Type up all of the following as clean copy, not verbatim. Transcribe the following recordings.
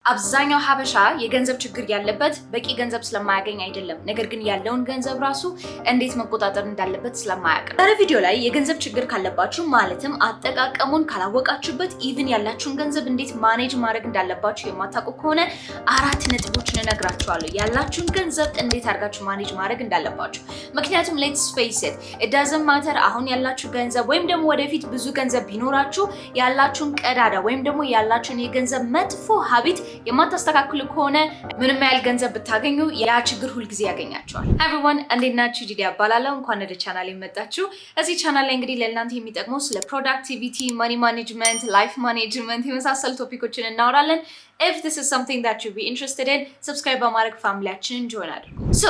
አብዛኛው ሀበሻ የገንዘብ ችግር ያለበት በቂ ገንዘብ ስለማያገኝ አይደለም፣ ነገር ግን ያለውን ገንዘብ ራሱ እንዴት መቆጣጠር እንዳለበት ስለማያውቅ ነው። በዚህ ቪዲዮ ላይ የገንዘብ ችግር ካለባችሁ ማለትም አጠቃቀሙን ካላወቃችሁበት ኢቭን ያላችሁን ገንዘብ እንዴት ማኔጅ ማድረግ እንዳለባችሁ የማታውቁ ከሆነ 4 ነጥቦችን እነግራችኋለሁ። ያላችሁን ገንዘብ እንዴት አድርጋችሁ ማኔጅ ማድረግ እንዳለባችሁ። ምክንያቱም ሌትስ ፌስ ኢት ዳዝንት ማተር አሁን ያላችሁ ገንዘብ ወይም ደግሞ ወደፊት ብዙ ገንዘብ ቢኖራችሁ ያላችሁን ቀዳዳ ወይም ደግሞ ያላችሁን የገንዘብ መጥፎ ሀቢት የማታስተካክሉ ከሆነ ምንም ያህል ገንዘብ ብታገኙ ያ ችግር ሁልጊዜ ያገኛቸዋል። ኤቭሪዋን እንዴት ናችሁ? ጂዲ አባላለሁ። እንኳን ወደ ቻናሌ መጣችሁ። እዚህ ቻናል ላይ እንግዲህ ለእናንተ የሚጠቅሙ ስለ ፕሮዳክቲቪቲ፣ ማኒ ማኔጅመንት፣ ላይፍ ማኔጅመንት የመሳሰሉ ቶፒኮችን እናወራለን። If this is something that you'd be interested in, subscribe በማድረግ ፋሚሊያችንን join አድርጉ። So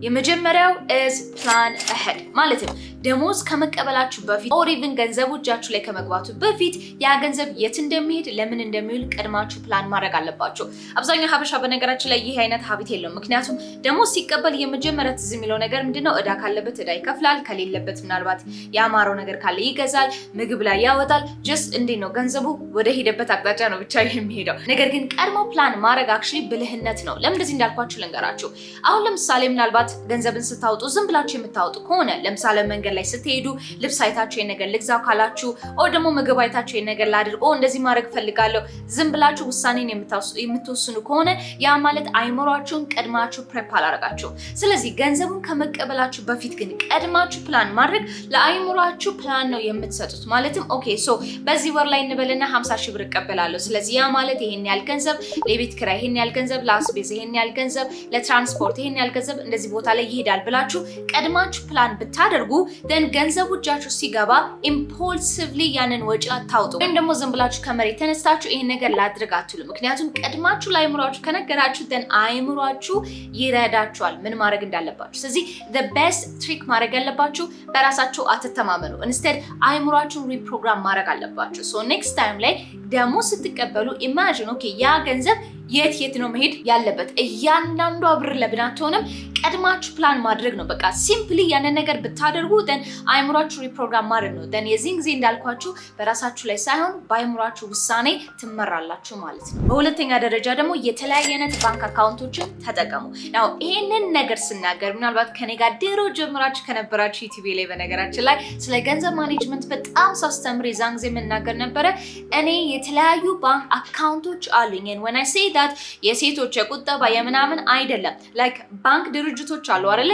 የመጀመሪያው is plan ahead ማለትም ደሞዝ ከመቀበላችሁ በፊት or even ገንዘቡ እጃችሁ ላይ ከመግባቱ በፊት ያ ገንዘብ የት እንደሚሄድ ለምን እንደሚውል ቀድማችሁ ፕላን ማድረግ አለባችሁ። አብዛኛው ሀበሻ በነገራችን ላይ ይህ አይነት ሀቢት የለውም። ምክንያቱም ደሞዝ ሲቀበል የመጀመሪያ ትዝ የሚለው ነገር ምንድነው? እዳ ካለበት እዳ ይከፍላል፣ ከሌለበት ምናልባት ያማረው ነገር ካለ ይገዛል፣ ምግብ ላይ ያወጣል። ጀስት እንዴት ነው ገንዘቡ ወደ ሄደበት አቅጣጫ ነው ብቻ የሚሄደው። ነገር ግን ቀድሞ ፕላን ማድረግ አክቹሊ ብልህነት ነው። ለምን እንደዚህ እንዳልኳችሁ ልንገራችሁ። አሁን ለምሳሌ ምናልባት ገንዘብን ስታወጡ ዝም ብላችሁ የምታወጡ ከሆነ ለምሳሌ መንገድ ላይ ስትሄዱ ልብስ አይታችሁ የነገር ልግዛው ካላችሁ ኦ ደግሞ ምግብ አይታችሁ የነገር ላድርግ እንደዚህ ማድረግ ፈልጋለሁ ዝም ብላችሁ ውሳኔን የምትወስኑ ከሆነ ያ ማለት አይምሯችሁን ቀድማችሁ ፕሬፕ አላደረጋችሁ። ስለዚህ ገንዘቡን ከመቀበላችሁ በፊት ግን ቀድማችሁ ፕላን ማድረግ ለአይምሯችሁ ፕላን ነው የምትሰጡት። ማለትም ኦኬ ሶ በዚህ ወር ላይ እንበልና 50 ሺህ ብር እቀበላለሁ። ስለዚህ ያ ማለት ይሄን ያህል ገንዘብ ለቤት ኪራይ፣ ይሄን ያህል ገንዘብ ለአስቤዛ፣ ይሄን ያህል ገንዘብ ለትራንስፖርት፣ ይሄን ያህል ገንዘብ እንደዚህ ቦታ ላይ ይሄዳል ብላችሁ ቀድማችሁ ፕላን ብታደርጉ then ገንዘቡ እጃችሁ ሲገባ ኢምፖልሲቭሊ ያንን ወጪ አታውጡ። ወይም ደግሞ ዝም ብላችሁ ከመሬት ተነስታችሁ ይሄን ነገር ላድርግ አትሉ። ምክንያቱም ቀድማችሁ ለአይምሯችሁ ከነገራችሁ then አይምሯችሁ ይረዳችኋል ምን ማድረግ እንዳለባችሁ። ስለዚህ the best trick ማድረግ ያለባችሁ በራሳችሁ አትተማመኑ። instead አይምሯችሁን ሪፕሮግራም ማድረግ አለባችሁ። so next time ላይ ደግሞ ስትቀበሉ imagine okay ያ ገንዘብ የት ነው መሄድ ያለበት እያንዳንዷ ብር ለብናትሆንም ቀድማችሁ ፕላን ማድረግ ነው። በቃ ሲምፕሊ ያንን ነገር ብታደርጉ then አይምሯችሁ ሪፕሮግራም ማድረግ ነው። then የዚህን ጊዜ እንዳልኳችሁ በራሳችሁ ላይ ሳይሆን በአይምሯችሁ ውሳኔ ትመራላችሁ ማለት ነው። በሁለተኛ ደረጃ ደግሞ የተለያየ አይነት ባንክ አካውንቶችን ተጠቀሙ። ናው ይሄንን ነገር ስናገር ምናልባት ከኔ ጋር ድሮ ጀምራችሁ ከነበራችሁ ዩቲዩብ ላይ በነገራችን ላይ ስለ ገንዘብ ማኔጅመንት በጣም ሳስተምር የዛን ጊዜ የምናገር ነበረ። እኔ የተለያዩ ባንክ አካውንቶች አሉኝ and when I say that የሴቶች የቁጠባ የምናምን አይደለም like ባንክ ድርጅቶች አሉ አይደል?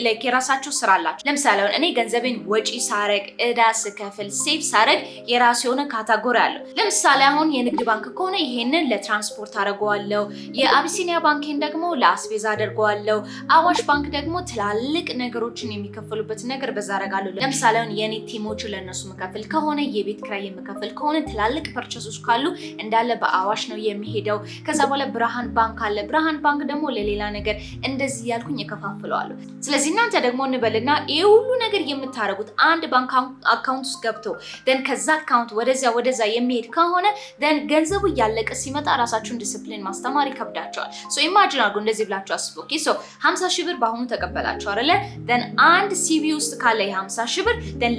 ለየራሳቸው ስራ አላቸው። ለምሳሌ እኔ ገንዘቤን ወጪ ሳረግ፣ እዳ ስከፍል፣ ሴቭ ሳረግ የራሱ የሆነ ካታጎሪ አለው። ለምሳሌ አሁን የንግድ ባንክ ከሆነ ይሄንን ለትራንስፖርት አደርገዋለሁ፣ የአቢሲኒያ ባንክን ደግሞ ለአስቤዛ አደርገዋለሁ፣ አዋሽ ባንክ ደግሞ ትላልቅ ነገሮችን የሚከፈሉበት ነገር በዛ አደርጋለሁ። ለምሳሌ አሁን የኔ ቲሞች ለነሱ መከፈል ከሆነ የቤት ኪራይ የምከፈል ከሆነ ትላልቅ ፐርቸሶች ካሉ እንዳለ በአዋሽ ነው የሚሄደው። ከዛ በኋላ ብርሃን ባንክ አለ። ብርሃን ባንክ ደግሞ ለሌላ ነገር እንደዚህ ያልኩኝ እከፋፍለዋለሁ። ስለዚህ እናንተ ደግሞ እንበልና ይሄ ሁሉ ነገር የምታረጉት አንድ ባንክ አካውንት ውስጥ ገብቶ then ከዛ አካውንት ወደዛ የሚሄድ ከሆነ then ገንዘቡ ያለቀ ሲመጣ ራሳችሁን ዲሲፕሊን ማስተማር ይከብዳቸዋል። ሶ ኢማጂን አድርጉ እንደዚህ ብላችሁ አስቡ። ኦኬ ሶ 50 ሺህ ብር በአሁኑ ተቀበላችሁ አይደለ? then አንድ ሲቪ ውስጥ ካለ የ50 ሺህ ብር then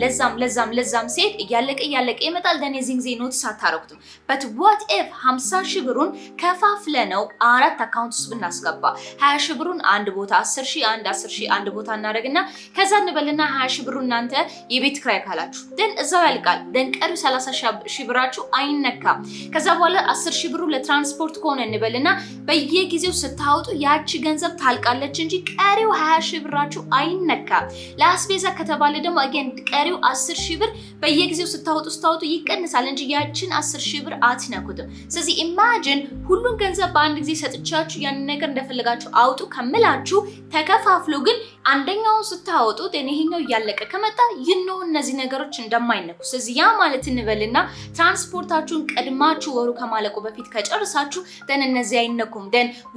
ለዛም ሴት እያለቀ ይመጣል። then የዚህን ጊዜ ኖቲስ አታረጉትም። but what if 50 ሺህ ብሩን ከፋፍለነው 4 አካውንት ውስጥ ብናስገባ 20 ሺህ ብሩን አንድ ቦታ 10 ሺህ አንድ ቦታ እናደርግና ከዛ እንበልና 20 ሺህ ብሩን እናንተ የቤት ኪራይ ካላችሁ then እዛው ያልቃል። then ቀሪው 30 ሺህ ብራችሁ አይነካም። ከዛ በኋላ 10 ሺህ ብሩ ለትራንስፖርት ከሆነ እንበልና በየጊዜው ስታወጡ ያቺ ገንዘብ ታልቃለች እንጂ ቀሪው 20 ሺህ ብራችሁ አይነካም። ለአስቤዛ ከተባለ ደግሞ again ቀሪው 10 ሺህ ብር በየጊዜው ስታወጡ ይቀንሳል እንጂ ያቺን 10 ሺህ ብር አትነኩትም። ስለዚህ ኢማጂን ሁሉን ገንዘብ በአንድ ጊዜ ሰጥቻችሁ ያንን ነገር እንደፈለጋችሁ አውጡ ከምላችሁ ተከፋፍሉ። ግን አንደኛውን ስታወጡ ይሄኛው እያለቀ ከመጣ እነዚህ ነገሮች እንደማይነኩ። ስለዚህ ያ ማለት እንበልና ትራንስፖርታችሁን ቀድማችሁ ወሩ ከማለቁ በፊት ከጨርሳችሁ እነዚህ አይነኩም።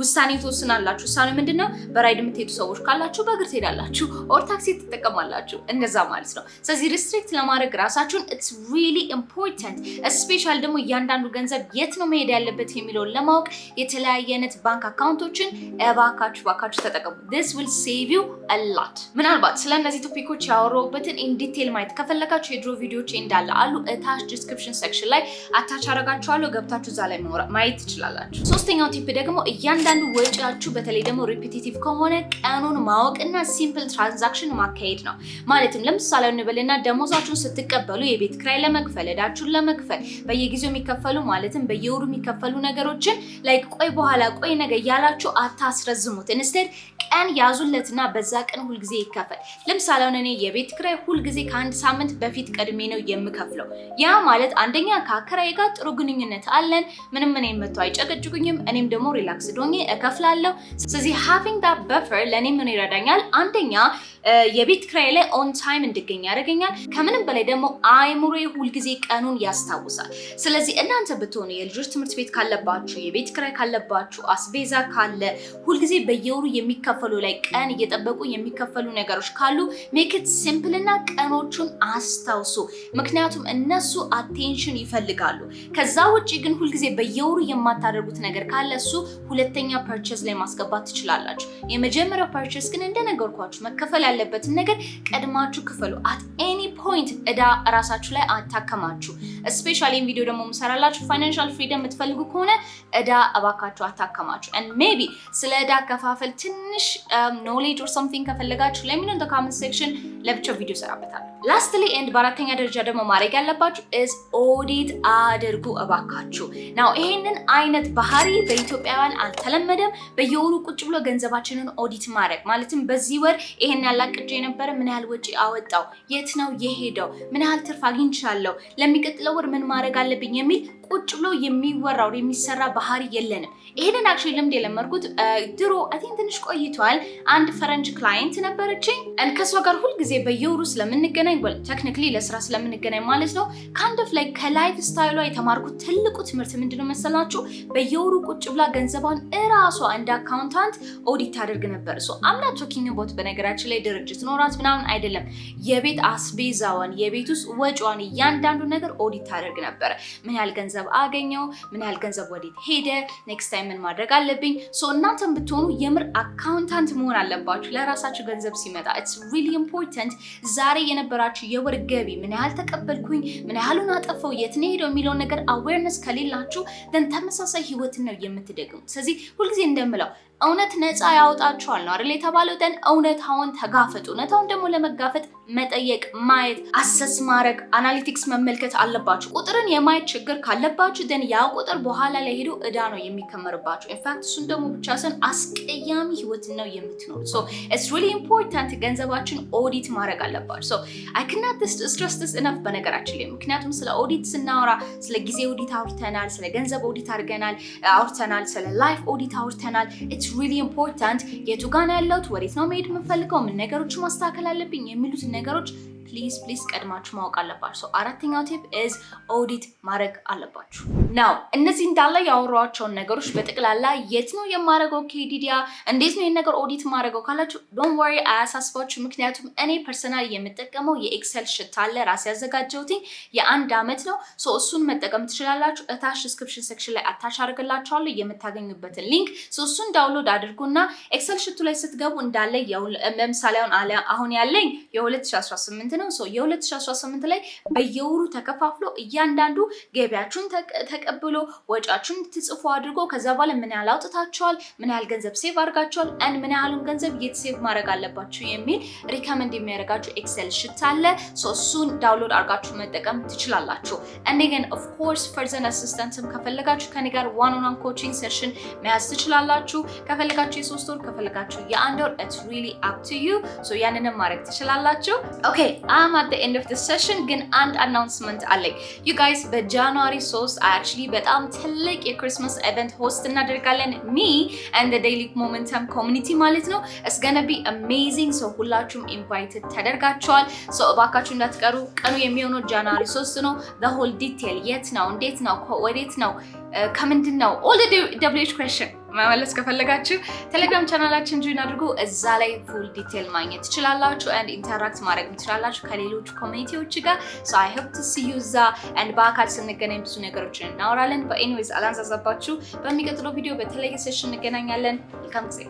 ውሳኔ ትወስናላችሁ። ውሳኔ ምንድነው? በራይድ የምትሄዱ ሰዎች ካላችሁ በእግር ትሄዳላችሁ ኦር ታክሲ ትጠቀማላችሁ እንደዛ ማለት ነው። ስለዚህ ሪስትሪክት ለማድረግ ራሳችሁን it's really important especially ደግሞ እያንዳንዱ ገንዘብ የት ነው መሄድ ያለበት የሚለውን ለማወቅ የተለያየ አይነት ባንክ አካውንቶችን እባካችሁ ተጠቀሙ። this will save you a a lot ምናልባት ስለ እነዚህ ቶፒኮች ያወራሁበትን in detail ማየት ከፈለጋችሁ የድሮ ቪዲዮዎች እንዳለ አሉ እታች description section ላይ አታች አደርጋችኋለሁ ገብታችሁ እዛ ላይ ማየት ትችላላችሁ። ሶስተኛው ቲፕ ደግሞ እያንዳንዱ ወጪያችሁ በተለይ ደግሞ repetitive ከሆነ ቀኑን ማወቅና simple transaction ማካሄድ ነው። ማለትም ለምሳሌ እንበልና ደሞዛችሁን ስትቀበሉ የቤት ኪራይ ለመክፈል እዳችሁን ለመክፈል በየጊዜው የሚከፈሉ ማለትም በየወሩ የሚከፈሉ ነገሮችን ላይክ ቆይ በኋላ ቆይ ነገ ያላችሁ አታስረዝሙት። ኢንስቴድ ቀን ያዙለትና በዛ ቀን ሁሉ ጊዜ ይከፈል። ለምሳሌ እኔ የቤት ኪራይ ሁሉ ጊዜ ከአንድ ሳምንት በፊት ቀድሜ ነው የምከፍለው። ያ ማለት አንደኛ ከአከራዬ ጋር ጥሩ ግንኙነት አለን፣ ምንም እኔን መተው አይጨቀጭቁኝም፣ እኔም ደግሞ ሪላክስ ዶኜ እከፍላለሁ። ስለዚህ having that buffer ለኔ ምን ይረዳኛል? አንደኛ የቤት ኪራይ ላይ ኦን ታይም እንድገኝ ያደርገኛል። ከምንም በላይ ደግሞ አይምሮዬ ሁሉ ጊዜ ቀኑን ያስታውሳል። ስለዚህ እናንተ ብትሆኑ የልጆች ትምህርት ቤት ካለባችሁ፣ የቤት ኪራይ ካለባችሁ፣ አስቤዛ ካለ ሁሉ ጊዜ በየወሩ የሚከፈሉ ላይ ቀን እየጠበቁ የሚከፈሉ ነገሮች ካሉ ሜክ ኢት ሲምፕል እና ቀኖቹን አስታውሱ። ምክንያቱም እነሱ አቴንሽን ይፈልጋሉ። ከዛ ውጪ ግን ሁሉ ጊዜ በየወሩ የማታደርጉት ነገር ካለ እሱ ሁለተኛ ፐርቼዝ ላይ ማስገባት ትችላላችሁ። የመጀመሪያው ፐርቼዝ ግን እንደነገርኳችሁ መከፈል ያለበትን ነገር ቀድማችሁ ክፈሉ። at any point እዳ ራሳችሁ ላይ አታከማችሁ። ስፔሻሊ ቪዲዮ ደግሞ ምሰራላችሁ ፋይናንሻል ፍሪደም የምትፈልጉ ከሆነ እዳ እባካችሁ አታከማችሁ። and maybe ስለ እዳ አከፋፈል ትንሽ knowledge or something ከፈለጋችሁ let me know in the comment section ለብቻው ቪዲዮ ሰራበታለሁ። lastly and በአራተኛ ደረጃ ደግሞ ማድረግ ያለባችሁ is audit አድርጉ እባካችሁ። now ይሄንን አይነት ባህሪ በኢትዮጵያውያን አልተለመደም። በየወሩ ቁጭ ብሎ ገንዘባችንን ኦዲት ማድረግ ማለትም በዚህ ወር ይሄን ያላቅጄ የነበረ ምን ያህል ወጪ አወጣው፣ የት ነው የሄደው፣ ምን ያህል ትርፍ አግኝቻለሁ፣ ለሚቀጥለው ወር ምን ማድረግ አለብኝ የሚል ቁጭ ብሎ የሚወራው የሚሰራ ባህሪ የለንም። ይሄንን አክቹሊ ልምድ የለመድኩት ድሮ አይ ቲንክ ትንሽ ቆይቷል። አንድ ፈረንጅ ክላይንት ነበረችኝ and ከሷ ጋር ሁሉ ጊዜ በየወሩ ስለምንገናኝ ቴክኒካሊ ለስራ ስለምንገናኝ ማለት ነው kind of like ከላይፍ ስታይሏ የተማርኩት ትልቁ ትምህርት ምንድነው መሰላችሁ? በየወሩ ቁጭ ብላ ገንዘቧን እራሷ እንደ አካውንታንት ኦዲት ታደርግ ነበር። ሶ I'm not talking about በነገራችን ላይ ድርጅት ኖራት ምናምን አይደለም። የቤት አስቤዛዋን የቤት ውስጥ ወጪዋን እያንዳንዱ ነገር ኦዲት ታደርግ ነበር። ምን ያህል ገንዘብ አገኘው፣ ምን ያህል ገንዘብ ወዴት ሄደ፣ ኔክስት ታይም ምን ማድረግ አለብኝ። ሶ እናንተም ብትሆኑ የምር አካውንታንት መሆን አለባችሁ ለራሳችሁ ገንዘብ ሲመጣ። it's really important ዛሬ የነበራችሁ የወር ገቢ ምን ያህል ተቀበልኩኝ፣ ምን ያህሉን አጠፋው፣ የት ነው ሄደው የሚለው ነገር አዌርነስ ከሌላችሁ then ተመሳሳይ ህይወት ነው የምትደግሙት። ስለዚህ ሁልጊዜ እንደምለው እውነት ነፃ ያወጣችኋል ነው አይደል የተባለው። ደን እውነታውን ተጋፈጡ። እውነታውን ደግሞ ለመጋፈጥ መጠየቅ፣ ማየት፣ አሰስ ማድረግ፣ አናሊቲክስ መመልከት አለባችሁ። ቁጥርን የማየት ችግር ካለባችሁ ደን ያ ቁጥር በኋላ ላይ ሄዶ እዳ ነው የሚከመርባችሁ። ኢንፋክት እሱን ደግሞ ብቻ ሳይሆን አስቀያሚ ህይወት ነው የምትኖሩት። ሶ ኢትስ ሪሊ ኢምፖርታንት ገንዘባችን ኦዲት ማድረግ አለባችሁ። ሶ አይ ካንት ስትረስ ዲስ ኢነፍ በነገራችን ላይ ምክንያቱም ስለ ኦዲት ስናወራ ስለ ጊዜ ኦዲት አውርተናል፣ ስለ ገንዘብ ኦዲት አውርተናል፣ ስለ ላይፍ ኦዲት አውርተናል። really important የቱ ጋር ነው ያለሁት፣ ወዴት ነው መሄድ የምፈልገው፣ ምን ነገሮች ማስተካከል አለብኝ የሚሉት ነገሮች ፕሊዝ ቀድማችሁ ማወቅ አለባችሁ። ሶ አራተኛው ቲፕ is ኦዲት ማድረግ አለባችሁ። ናው እነዚህ እንዳለ ያወራኋቸውን ነገሮች በጥቅላላ የት ነው የማደርገው ከዲዲያ እንዴት ነው የነገር ኦዲት ማድረገው ካላችሁ ዶንት ወሪ አያሳስባችሁ። ምክንያቱም እኔ ፐርሰናል የምጠቀመው የኤክሰል ሽት አለ ራሴ ያዘጋጀሁት የአንድ አመት ነው። ሶ እሱን መጠቀም ትችላላችሁ። እታች ዲስክሪፕሽን ሴክሽን ላይ አታች አድርግላችኋለሁ የምታገኙበትን ሊንክ። ሶ እሱን ዳውንሎድ አድርጉና ኤክሰል ሽቱ ላይ ስትገቡ እንዳለ ለምሳሌ አሁን ያለኝ የ2018 ነው። ሶ የ2018 ላይ በየወሩ ተከፋፍሎ እያንዳንዱ ገቢያችሁን ተቀብሎ ወጫችሁን ትጽፉ አድርጎ ከዛ በኋላ ምን ያህል አውጥታችኋል፣ ምን ያህል ገንዘብ ሴቭ አድርጋችኋል and ምን ያህሉን ገንዘብ ሴቭ ማድረግ አለባችሁ የሚል ሪከመንድ የሚያደርጋችሁ ኤክሰል ሽት አለ። ሶ እሱን ዳውንሎድ አድርጋችሁ መጠቀም ትችላላችሁ። and again of course further assistance ከፈለጋችሁ ከኔ ጋር one on one coaching session መያዝ ትችላላችሁ። ከፈለጋችሁ የ3 ወር ከፈለጋችሁ የ1 ወር it's really up to you። ሶ ያንንም ማድረግ ትችላላችሁ። okay I'm at the end of the session ግን አንድ announcement አለኝ you guys በጃንዋሪ 3 actually በጣም ትልቅ የክሪስማስ ኢቨንት ሆስት እናደርጋለን me and the daily momentum community ማለት ነው። it's gonna be amazing so ሁላችሁም invited ተደርጋችኋል። so እባካችሁ እንዳትቀሩ። ቀኑ የሚሆነው ጃንዋሪ 3 ነው። the whole detail የት ነው፣ እንዴት ነው፣ ወዴት ነው፣ ከምንድን ነው all the WH question መመለስ ከፈለጋችሁ ቴሌግራም ቻናላችን ጆይን አድርጉ። እዛ ላይ ፉል ዲቴል ማግኘት ትችላላችሁ and ኢንተራክት ማድረግ ትችላላችሁ ከሌሎች ኮሚኒቲዎች ጋር። so I hope to see you እዛ and በአካል ስንገናኝ ብዙ ነገሮችን እናወራለን። but anyways አላንዛዛባችሁ። በሚቀጥለው ቪዲዮ በተለየ ሴሽን እንገናኛለን። መልካም ጊዜ